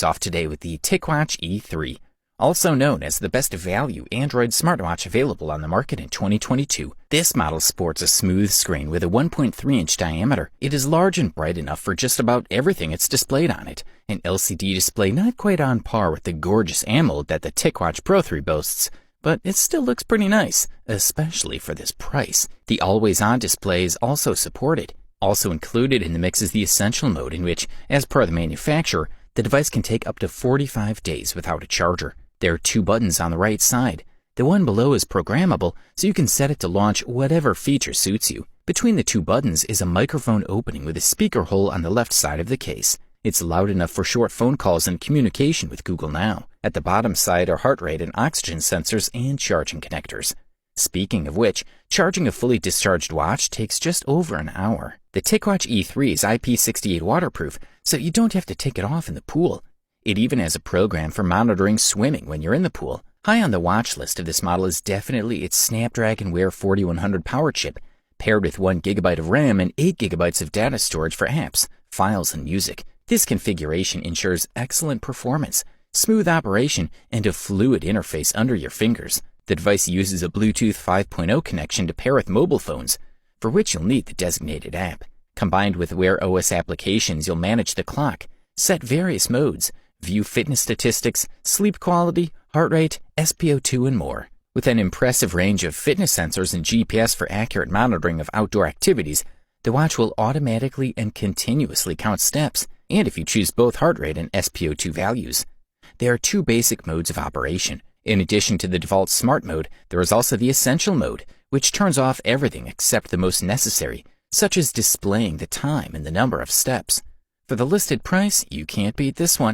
Off today with the TicWatch E3, also known as the best value Android smartwatch available on the market in 2022. This model sports a smooth screen with a 1.3-inch diameter. It is large and bright enough for just about everything it's displayed on it. An LCD display not quite on par with the gorgeous AMOLED that the TicWatch Pro 3 boasts, but it still looks pretty nice, especially for this price. The always-on display is also supported. Also included in the mix is the Essential mode, in which, as per the manufacturer, the device can take up to 45 days without a charger. There are two buttons on the right side. The one below is programmable, so you can set it to launch whatever feature suits you. Between the two buttons is a microphone opening with a speaker hole on the left side of the case. It's loud enough for short phone calls and communication with Google Now. At the bottom side are heart rate and oxygen sensors and charging connectors. Speaking of which, charging a fully discharged watch takes just over an hour. The TicWatch E3 is IP68 waterproof, so you don't have to take it off in the pool. It even has a program for monitoring swimming when you're in the pool. High on the watch list of this model is definitely its Snapdragon Wear 4100 power chip, paired with 1 GB of RAM and 8 GB of data storage for apps, files, and music. This configuration ensures excellent performance, smooth operation, and a fluid interface under your fingers. The device uses a Bluetooth 5.0 connection to pair with mobile phones, for which you'll need the designated app. Combined with Wear OS applications, you'll manage the clock, set various modes, view fitness statistics, sleep quality, heart rate, SpO2, and more. With an impressive range of fitness sensors and GPS for accurate monitoring of outdoor activities, the watch will automatically and continuously count steps, and if you choose both heart rate and SpO2 values. There are two basic modes of operation. In addition to the default Smart mode, there is also the Essential mode, which turns off everything except the most necessary, such as displaying the time and the number of steps. For the listed price, you can't beat this one.